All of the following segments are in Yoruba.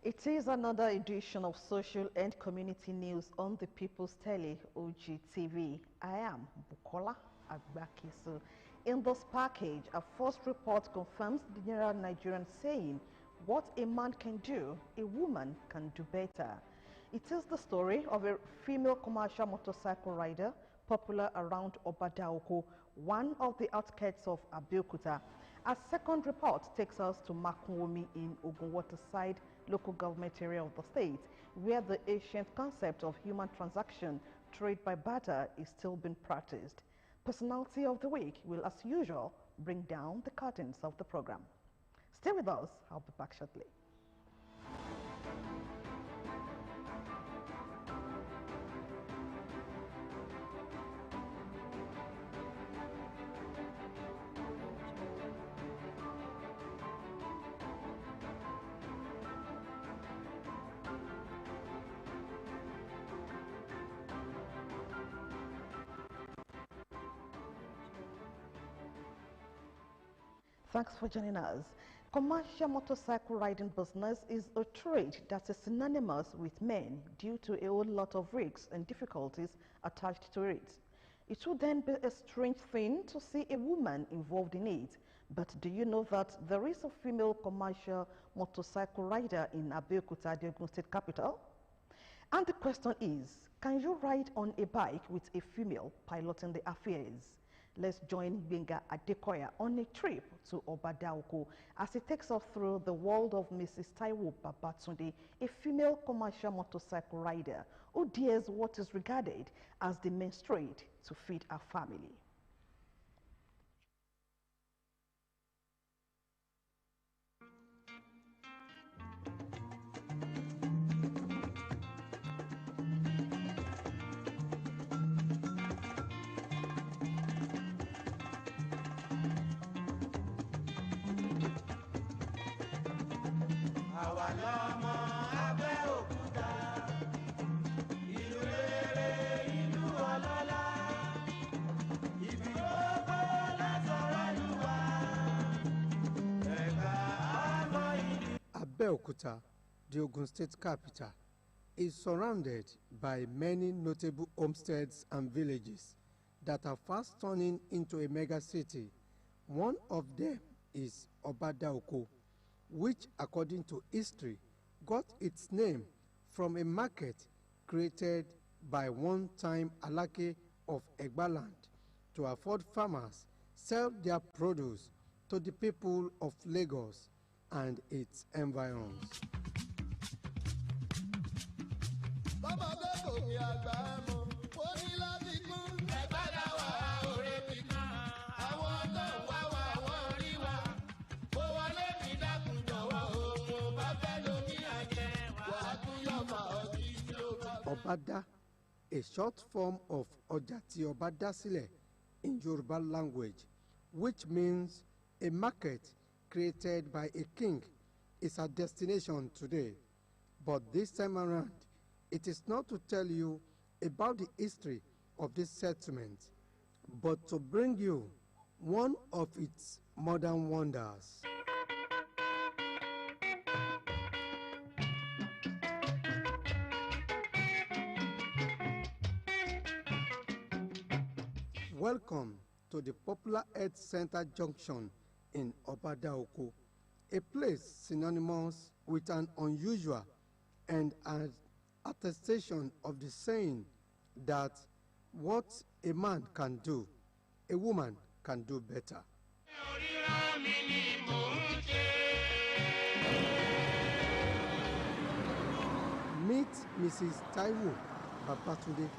It is another edition of social and community news on the People's Tele OGTV. I am Bukola Agbakisu. In this package, a first report confirms the general Nigerian saying, what a man can do, a woman can do better. It is the story of a female commercial motorcycle rider popular around Obadaoko, one of the outskirts of Abeokuta. A second report takes us to Makunwomi in Ogunwaterside local government area of the state, where the ancient concept of human transaction, trade by barter, is still being practiced. Personality of the week will, as usual, bring down the curtains of the program. Stay with us. I'll be back shortly. Thanks for joining us. Commercial motorcycle riding business is a trade that is synonymous with men due to a whole lot of risks and difficulties attached to it. It would then be a strange thing to see a woman involved in it. But do you know that there is a female commercial motorcycle rider in Abeokuta, the Ogun State capital? And the question is, can you ride on a bike with a female piloting the affairs? Let's join Benga Adekoya on a trip to Obadaoko as he takes us through the world of Mrs. Taiwo Babatunde, a female commercial motorcycle rider who dares what is regarded as the main trade to feed her family. Abeokuta, the Ogun State capital, is surrounded by many notable homesteads and villages that are fast turning into a mega city. One of them is Obadaoko, which, according to history, got its name from a market created by one-time Alake of Egbaland to afford farmers sell their produce to the people of Lagos and its environs. Obada, a short form of Ojati Obadasile in Yoruba language, which means a market created by a king, is our destination today. But this time around, it is not to tell you about the history of this settlement, but to bring you one of its modern wonders. Welcome to the popular Health Center Junction in Obadaoko, a place synonymous with an unusual and an attestation of the saying that what a man can do, a woman can do better. Meet Mrs. Taiwo Babatunde,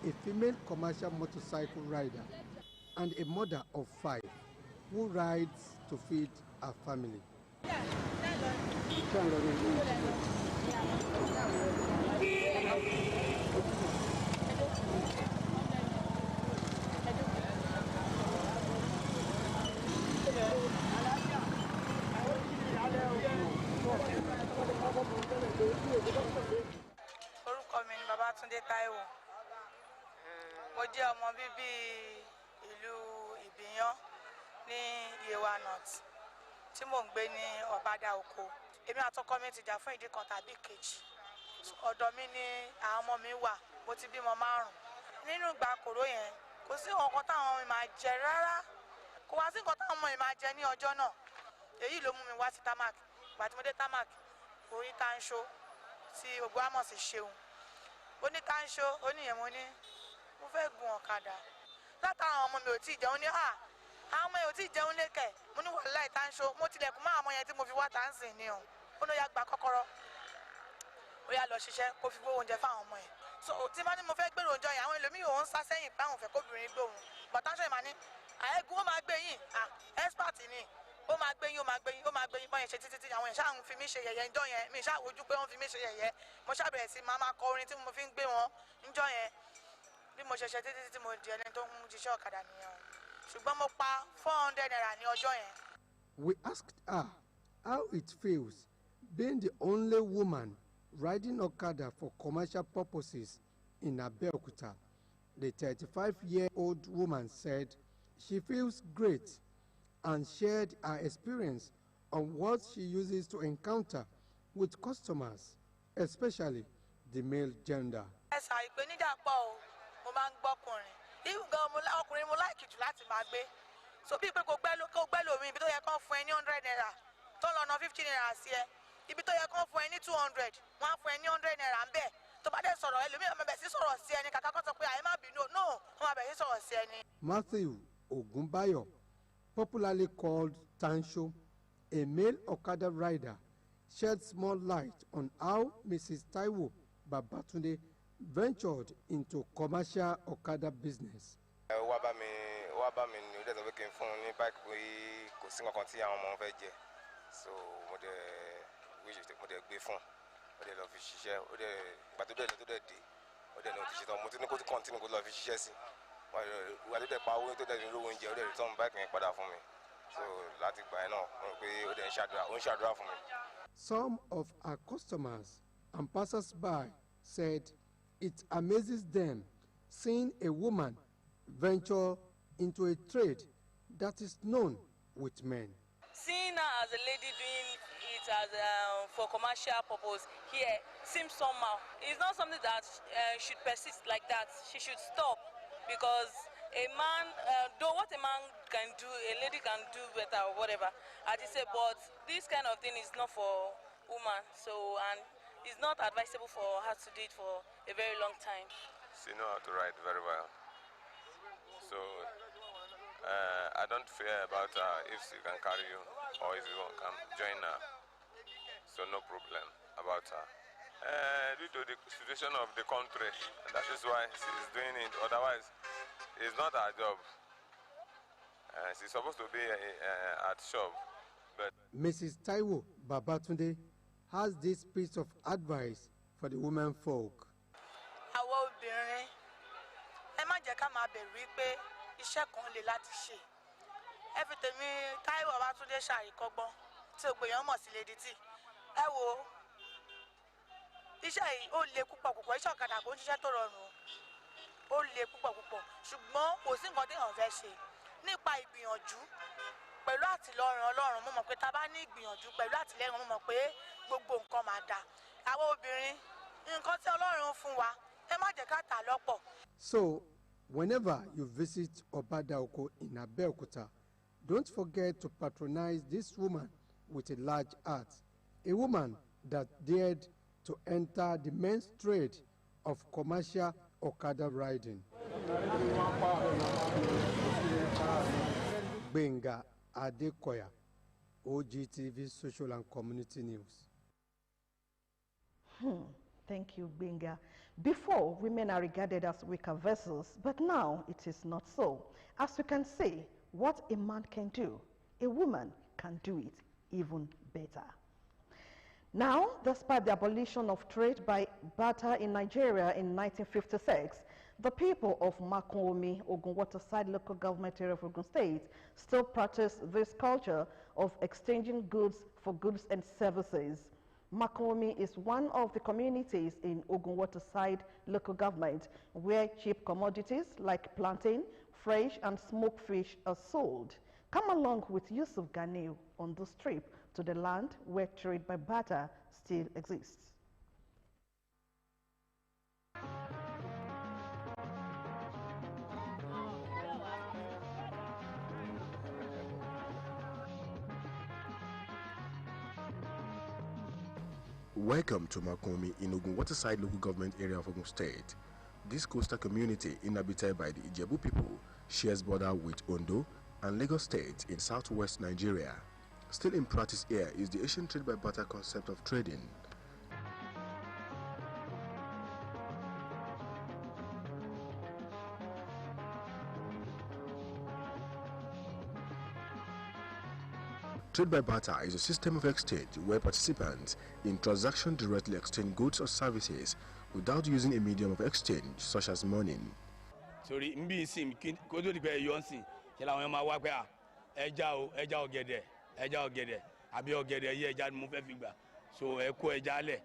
a female commercial motorcycle rider and a mother of 5 who rides to feed her family. Orúkọ mi ni Babatunde Taiwo. Mo jẹ́ ọmọ bíbí ìlú Ìbíyàn ní Yewa North tí mò ń gbé ní Ọ̀bádà Oko. Èmi àtọkọ mi ti jà fún ìdí kan tàbí kejì. Ọ̀dọ̀ mi ni àwọn ọmọ mi wà, mo ti bímọ 5. Nínú ìgbà kòró yẹn, kò sí nǹkan táwọn ọmọ mi máa jẹ rárá. Kò wá sí nǹkan táwọn ọmọ mi máa jẹ ní ọjọ́ náà. Èyí ló mú mi wá sí Tamak. Ìgbà tí mo dé Tamak, orí Tanṣó tí gbogbo wa mọ̀ sí Ṣeun. Ó ní Tanṣó, ó ní ìyẹn mo ní, mo fẹ́ gun ọ̀kadà. Látara àwọn ọmọ mi ò tí ì jẹun ní àwọn ọmọ yẹn ò tí ì jẹun lékẹ̀. Mo ní wàláhì Tanṣó, mo tilẹ̀kùn mọ́ àwọn ọmọ yẹn tí mo fi wá táǹsì ni o. Ó ní ó yá gba kọ́kọ́rọ́. Ó yá lọ ṣiṣẹ́ kó fi gbówó oúnjẹ fáwọn ọmọ yẹn. So tí bá ní mo fẹ́ gbèrò oúnjẹ yẹn, àwọn ẹlòmíì ò ń sá sẹ́yìn pé àwọn fẹ́ kóbìnrin gbóhùn. But Tanṣó yẹn máa ní, àẹ́gun ó máa gbé yín, expert ni. Ó máa gbé yín, ó máa gbé yín, ó máa gbé yín. Bọ́n yẹn ṣe títí àwọn yẹn ṣáà ń fi mí ṣe yẹ̀yẹ́ ńjọ́ yẹn. Mi ṣáà wojú pé wọ́n fi mí ṣe yẹ̀yẹ́. Mo ṣáà bẹ̀rẹ̀ sí máa kọ orin tí mo fi ń gbé wọn ńjọ́ yẹn. Bí mo ṣe ṣe títí tí mo di ẹni tó ń jíṣẹ́ ọ̀kadà nìyẹn o. Ṣùgbọ́n mo pa 400 naira ní ọjọ́ yẹn. We asked her how it feels being the only woman riding Okada for commercial purposes in Abeokuta. The 35-year-old woman said she feels great and shared her experience on what she uses to encounter with customers, especially the male gender. Ẹ̀sà ìpèníjà pọ̀ o, mo máa ń gbọ́kùnrin. Ìgbà ọkùnrin mo láìkì jù láti máa gbé. So bí pé kò gbẹ́ lómi ibi tó yẹ kán fún ẹ ní 100 naira, tó lọ ná 50 naira sí ẹ. Ibi tó yẹ kán fún ẹ ní 200, wọ́n á fún ẹ ní 100 naira ń bẹ̀. Tó bá dé sọ̀rọ̀ ẹlòmíràn máa bẹ̀ sí sọ̀rọ̀ sí ẹni kàkà kó sọ pé àyè má bínú. No, wọ́n máa bẹ̀ sí sọ̀rọ̀ sí ẹni. Matthew Ogunbayo, popularly called Tanṣó, a male Okada rider, shed small light on how Mrs. Taiwo Babatunde ventured into commercial Okada business. Wá bá mi ní ọjọ́ ìsọ̀bẹ́ kí n fún un ní báìkì pé kò sí nǹkan tí àwọn ọmọ fẹ́ jẹ. So mo dẹ̀ gbé fún un. Ó dẹ̀ lọ fi ṣiṣẹ́. Ó dẹ̀ ìgbà tó dẹ̀ dé. Ó dẹ̀ lọ fi ṣiṣẹ́. Mo ti ní kó kọ́ntínú kó lọ fi ṣiṣẹ́ sí. Ìgbà tó dẹ̀ pa owó tó dẹ̀ ní lówó oúnjẹ. Ó dẹ̀ return báìkì yẹn padà fún mi. So láti gbà yẹn náà mo rò pé ó dẹ̀ ń ṣàdúrà fún mi. Some of our customers and passers-by said it amazes them seeing a woman venture into a trade that is known with men. Seeing her as a lady doing it as for commercial purpose here seems somehow. It's not something that should persist like that. She should stop, because a man, though what a man can do, a lady can do better or whatever, as you say, but this kind of thing is not for woman. So, and it's not advisable for her to do it for a very long time. She knows how to ride very well. So I don't fear about her if she can carry you or if you can join her. So no problem about her. Due to the situation of the country, that is why she is doing it. Otherwise, it's not her job. She's supposed to be at shop. But Mrs. Taiwo Babatunde has this piece of advice for the women folk. Àwọn obìnrin, ẹ má jẹ́ ká máa bẹ̀rù wípé iṣẹ́ kan le láti ṣe. Ẹ fi tèmi Táíwò Babátúndé ṣàríkọ́gbọ́n tí gbogbo èèyàn mọ̀ sí Lady T. Ẹ wo iṣẹ́ yìí ó le púpọ̀. Iṣẹ́ ọ̀kadà kò ń ṣiṣẹ́ tó rọrùn. Ó le púpọ̀. Ṣùgbọ́n kò sí nǹkan téèyàn fẹ́ ṣe. Nípa ìgbìyànjú pẹ̀lú àtìlọ́rùn Ọlọ́run, mo mọ̀ pé tá bá ní ìgbìyànjú pẹ̀lú àtìlẹ́yìn, mo mọ̀ pé gbogbo nǹkan máa dà. Àwọn obìnrin, nǹkan tí Ọlọ́run fún wa, ẹ má jẹ́ ká tà lọ́pọ̀. So, whenever you visit Ọ̀bádà Oko in Abeokuta, don't forget to patronize this woman with a large heart, a woman that dared to enter the men's trade of commercial Okada riding. Gbenga Adekoya, OGTV Social and Community News. Thank you, Gbenga. Before, women are regarded as weaker vessels, but now it is not so. As you can see, what a man can do, a woman can do it even better. Now, despite the abolition of trade by barter in Nigeria in 1956, the people of Makomi, Ogunwota Side local government area of Ogun State, still practice this culture of exchanging goods for goods and services. Makomi is one of the communities in Ogunwota Side local government where cheap commodities like plantain, fresh and smoked fish are sold. Come along with Yusuf Ganil on this trip to the land where trade by barter still exists. Welcome to Makomi in Ogun Waterside local government area of Ogun State. This coastal community, inhabited by the Ijebu people, shares border with Ondo and Lagos State in southwest Nigeria. Still in practice here is the Asian trade by barter concept of trading. Trade by barter is a system of exchange where participants in transaction directly exchange goods or services without using a medium of exchange such as money. Sorry, kó tó di pé yọ nsìn ṣe làwọn máa wá pé ẹja ọ̀gẹ̀dẹ̀ àbí ọ̀gẹ̀dẹ̀ yìí ẹja ni mo fẹ́ fi gbà so ẹ kó ẹja lẹ̀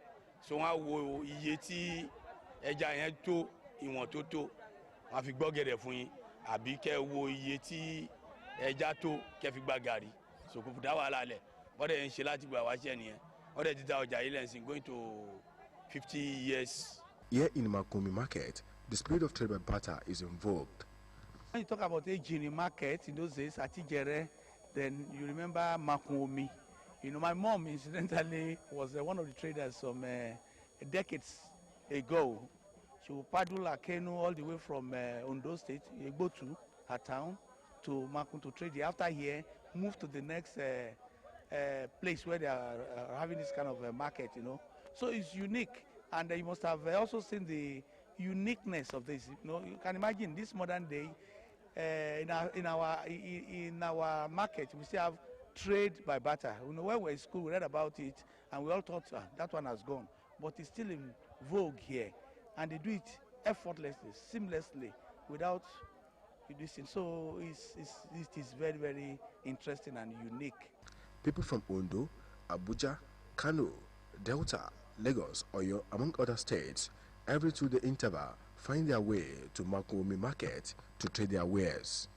so wọ́n á wo iye tí ẹja yẹn tó ìwọ̀n tó tó wọ́n á fi gbọ́ ọ̀gẹ̀dẹ̀ fún yín àbí kẹ́ wo iye tí ẹja tó kẹ́ fi gba gàrí so kò dá wàhálà lẹ̀ wọ́n dẹ̀ ń ṣe láti gbà wá ṣẹ́ nìyẹn wọ́n dẹ̀ ti ta ọjà yìí lẹ́sìn going to 50 years. Here in Makomi market, the spirit of trade by barter is invoked. When you talk about Ejini market in those days, Atijere, then you remember Makomi. You know, my mom incidentally was one of the traders some decades ago. She would paddle a canoe all the way from Ondo State, Egbotu, her town, to Makun to trade. After here, moved to the next place where they are having this kind of market, you know. So it's unique, and you must have also seen the uniqueness of this. You know, you can imagine this modern day in our market we still have trade by barter. You know, when we were in school, we read about it, and we all thought that one has gone, but it's still in vogue here, and they do it effortlessly, seamlessly, without reducing. So it is very, very interesting and unique. People from Ondo, Abuja, Kano, Delta, Lagos, Oyo, among other states, every 2-day interval find their way to Makomi market to trade their wares.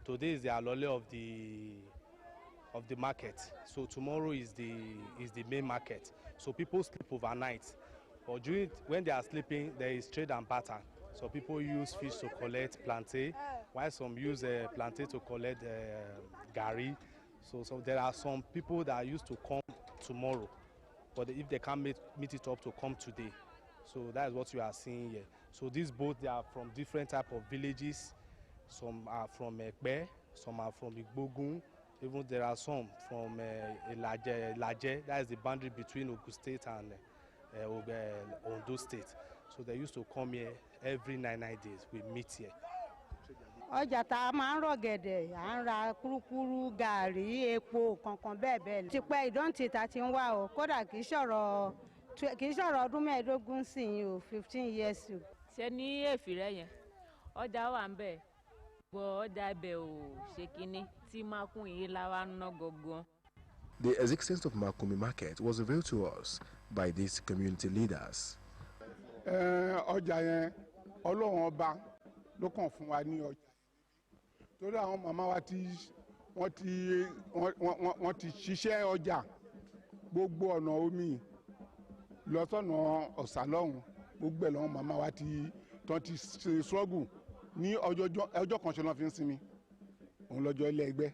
Today is the alole of the market, so tomorrow is the main market. So people sleep overnight, but when they are sleeping, there is trade and barter. So people use fish to collect plantain, while some use plantain to collect gari. So there are some people that are used to come tomorrow, but if they can't meet it up to come today. So that is what you are seeing here. So these boats, they are from different type of villages. Some are from Ekpe, some are from Igbogun. Even there are some from Laje, that is the boundary between Ogun State and Ondo State. So they used to come here every 9 days. We meet here. Ọjà tá a máa ń rọ̀gẹ̀dẹ̀, à ń ra kúrúkúrú, gàrí, epo, kankan bẹ́ẹ̀ bẹ́ẹ̀ lọ. Tipẹ́ ìdọ́ǹtì ta ti ń wá o, kódà kì í ṣọ̀rọ̀ ọdún mẹ́ẹ̀ẹ́dógún sí i o, 15 years o. Ṣé ní Èfìrẹ́ yẹn, ọjà wà ń bẹ̀, gbọ́ ọjà ibẹ̀ ò ṣe kínní tí Makun yìí la wá ná gangan. The existence of Makomi market was revealed to us by these community leaders. Ọjà yẹn Ọlọ́run ọba ló kàn fún wa ní ọjà torí àwọn màmá wa wọ́n ti ṣiṣẹ́ ọjà gbogbo ọ̀nà omi lọ sọ́nà ọ̀sà lọ́hùn gbogbo ẹ̀ lọ́wọ́ màmá wa ti ṣe struggle ní ọjọ́ kan ṣe lọ́ fi ń sinmi òun lọ́jọ́ ilé ẹgbẹ́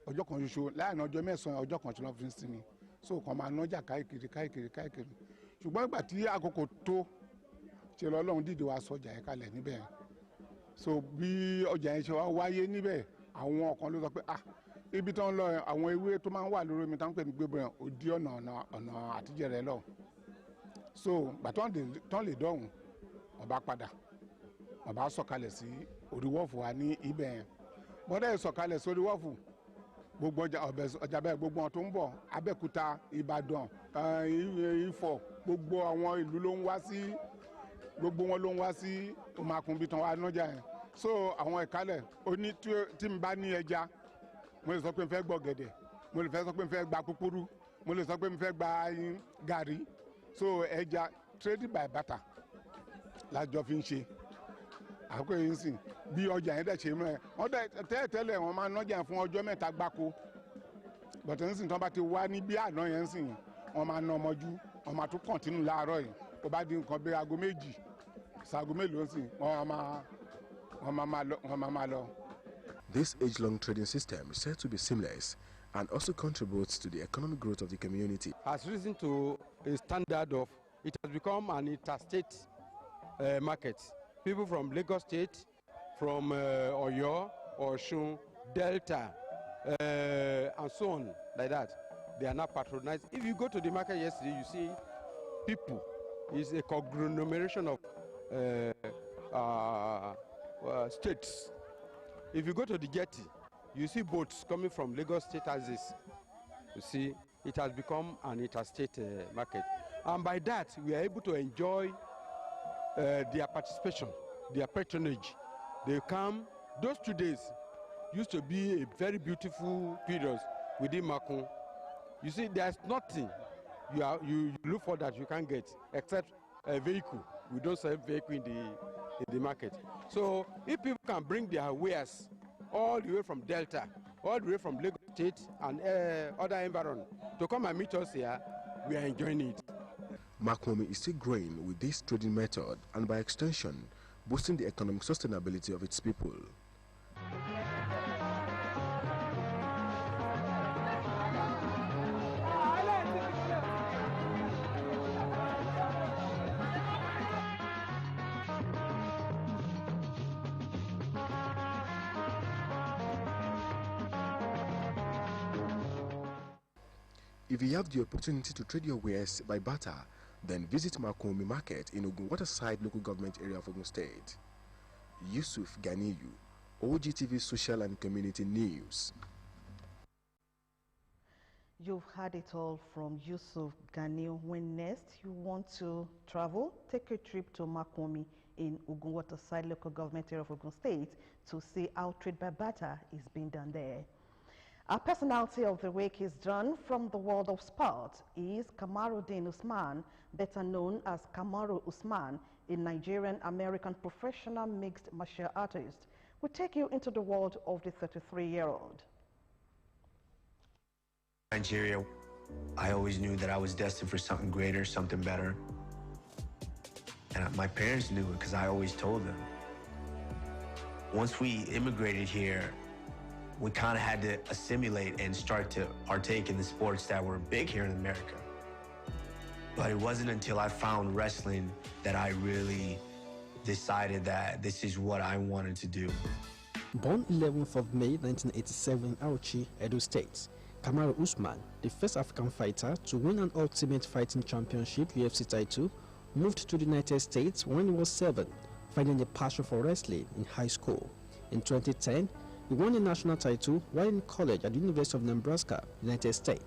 ọjọ́ kan ṣoṣo láàrin ọjọ́ mẹ́sàn-án ọjọ́ kan ṣe lọ́ fi ń sinmi so kàn máa nájà káìkiri ṣùgbọ́n ìgbà tí àkókò tó ṣe lọ́lọ́run dìde wá sọjà yẹn kalẹ̀ níbẹ̀ so bí ọjà yẹn ṣe wá wáyé níbẹ̀ àwọn kan ló sọ pé ibi tó ń lọ àwọn ewé tó máa ń wà lórí omi tó ń pè ní gbébọn yẹn ò dí ọ̀nà àtijọ́ rẹ lọ so gbàtọ́ tán lè dọ̀hùn ọba padà ọba sọ̀kalẹ̀ sí orí wọ́ọ̀fù wa ní ibẹ̀ yẹn bọ́dẹ̀ sọ̀kalẹ̀ sórí wọ́ọ̀fù gbogbo ọjà bẹ́ẹ̀ gbogbo wọn tó ń bọ̀ Abẹ́òkúta Ìbàdàn Ifọ̀ gbogbo àwọn ìlú ló ń wá sí gbogbo wọn ló ń wá sí Makun bí tán wá nájà yẹn so àwọn ìkálẹ̀ ó ní tí n bá ní ẹja mo lè sọ pé n fẹ́ gbọ́ gẹ̀dẹ̀ mo lè fẹ́ sọ pé n fẹ́ gba kúkúrú mo lè sọ pé mo fẹ́ gba gàrí so ẹja trading by barter lájọ fi ń ṣe àkókò yìí ń sìn bí ọjà yẹn dẹ̀ ṣe mọ́ ẹ wọ́n dẹ̀ tẹ́lẹ̀ wọ́n máa nọ́jà fún ọjọ́ mẹ́ta gbáko bọ̀tẹ̀ ń sìn tí wọ́n bá ti wá ní bí àná yẹn ń sìn wọ́n máa ná ọmọjú wọ́n máa tún kọ̀ntínú láàárọ̀ yìí kó bá di nǹkan bí aago méjì ṣaago mélòó ń sìn wọ́n máa lọ. This age-long trading system is said to be seamless and also contributes to the economic growth of the community. Has risen to a standard of, it has become an interstate market. People from Lagos State, from Oyo, Osun, Delta, and so on, like that, they are now patronized. If you go to the market yesterday, you see people. It's a conglomeration of states. If you go to the jetty, you see boats coming from Lagos State as this. You see, it has become an interstate market. And by that, we are able to enjoy their participation, their patronage. They come, those 2 days used to be a very beautiful period within Makun. You see, there's nothing you look for that you can't get except a vehicle. We don't sell vehicle in the market. So if people can bring their wares all the way from Delta, all the way from Lagos State and other environment to come and meet us here, we are enjoying it. Makuomi is still growing with this trading method and by extension, boosting the economic sustainability of its people. If you have the opportunity to trade your wares by barter, then visit Makuomi Market in Ogun Waterside local government area of Ogun State. Yusuf Ganiyu, OGTV Social and Community News. You've heard it all from Yusuf Ganiyu. When next you want to travel, take a trip to Makuomi in Ogun Waterside local government area of Ogun State to see how trade by barter is being done there. Our personality of the week is drawn from the world of sport. He is Kamaruddin Usman, better known as Kamaru Usman, a Nigerian-American professional mixed martial artist. We take you into the world of the 33-year-old. Nigeria, I always knew that I was destined for something greater, something better. And my parents knew it because I always told them. Once we immigrated here, we kind of had to assimilate and start to partake in the sports that were big here in America. But it wasn't until I found wrestling that I really decided that this is what I wanted to do. Born 11th of May 1987 in Auchi, Edo State, Kamaru Usman, the first African fighter to win an Ultimate Fighting Championship UFC title, moved to the United States when he was 7, finding a passion for wrestling in high school. In 2010, he won a national title while in college at the University of Nebraska, United States.